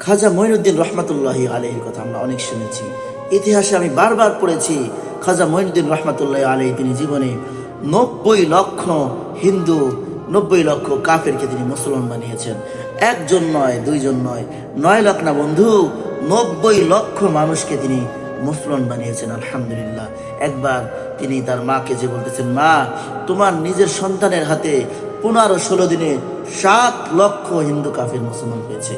খাজা মঈনুদ্দিন রহমাতুল্লাহি আলাইহির কথা আমরা অনেক শুনেছি, ইতিহাসে আমি বারবার পড়েছি। খাজা মঈনুদ্দিন রহমাতুল্লাহি আলাইহি তিনি জীবনে 90 লক্ষ হিন্দু, 90 লক্ষ কাফেরকে তিনি মুসলমান বানিয়েছেন। একজন নয়, দুইজন নয়, 9 লাখ না বন্ধু, 90 লক্ষ মানুষকে তিনি মুসলমান বানিয়েছেন। আলহামদুলিল্লাহ। একবার তিনি তার মাকে যে বলতেছেন, মা, তোমার নিজের সন্তানের হাতে 15-16 দিনে 7 লক্ষ হিন্দু কাফের মুসলমান হয়েছে।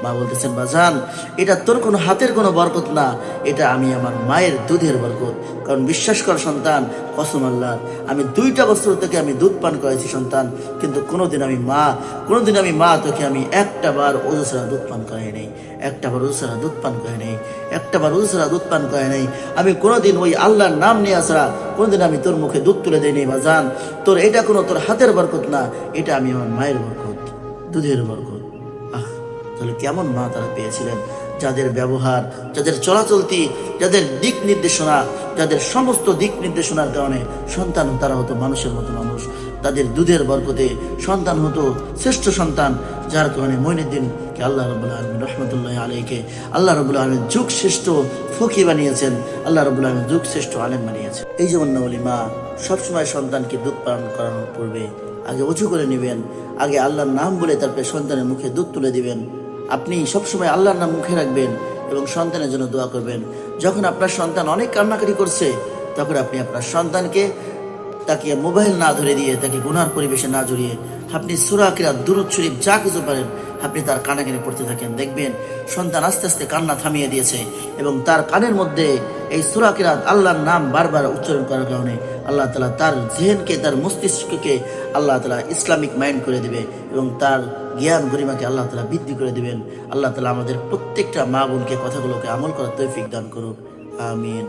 মা বলতেছেন, বাজান, এটা তোর কোনো হাতের কোনো বরকত না, এটা আমি আমার মায়ের দুধের বরকত। কারণ বিশ্বাস কর সন্তান, কসম আল্লাহ, আমি 2টা বছর থেকে আমি দুধ পান করেছি সন্তান, কিন্তু কোনোদিন আমি মা তোকে আমি একটা বার ওযু ছাড়া দুধ পান করাই নাই, একটা বার ওযু ছাড়া দুধ পান করে নাই, একটা বার ওযু ছাড়া দুধ পান করে নাই। আমি কোনোদিন ওই আল্লাহর নাম নিয়ে ছাড়া কোনোদিন আমি তোর মুখে দুধ তুলে দেই নাই। বাজান, তোর এটা কোনো তোর হাতের বরকত না, এটা আমি আমার মায়ের বরকত, দুধের বরকত। তাহলে কেমন মা তারা পেয়েছিলেন, যাদের ব্যবহার, যাদের চলাচলতি, যাদের দিক নির্দেশনা, যাদের সমস্ত দিক নির্দেশনার কারণে সন্তান তারা হতো মানুষের মতো মানুষ। তাদের দুধের বরকতে সন্তান হতো শ্রেষ্ঠ সন্তান, যার কারণে মঈনুদ্দিনকে আল্লাহ রাব্বুল আলামিন রহমতুল্লাহ আলাইহিকে আল্লাহ রাব্বুল আলামিন যুগ শ্রেষ্ঠ ফকি বানিয়েছেন, আল্লাহ রাব্বুল আলামিন যুগ শ্রেষ্ঠ আলেম বানিয়েছেন। এই যেমন না বলি, মা সবসময় সন্তানকে দুধ পান করানোর পূর্বে আগে উঁচু করে নেবেন, আগে আল্লাহর নাম বলে তারপরে সন্তানের মুখে দুধ তুলে দিবেন। আপনি সবসময় আল্লাহর নাম মুখে রাখবেন এবং সন্তানের জন্য দোয়া করবেন। যখন আপনার সন্তান অনেক কান্নাকাটি করছে, তখন আপনি আপনার সন্তানকে তাকে মোবাইল না ধরে দিয়ে, তাকে গুনার পরিবেশে না জড়িয়ে, আপনি সূরা কিরাত, দুরূদ শরীফ যা কিছু পারেন আপনি তার কানে কানে পড়তে থাকেন। দেখবেন সন্তান আস্তে আস্তে কান্না থামিয়ে দিয়েছে এবং তার কানের মধ্যে এই সূরা কিরাত, আল্লাহর নাম বারবার উচ্চারণ করার কারণে আল্লাহ তাআলা তার জেহেনকে, তার মস্তিষ্ককে আল্লাহ তাআলা ইসলামিক মাইন্ড করে দিবে এবং তার জ্ঞান গরিমাকে আল্লাহ তাআলা বৃদ্ধি করে দিবেন। আল্লাহ তাআলা আমাদের প্রত্যেকটা মা বোনকে কথাগুলোকে আমল করার তৌফিক দান করুক। আমিন।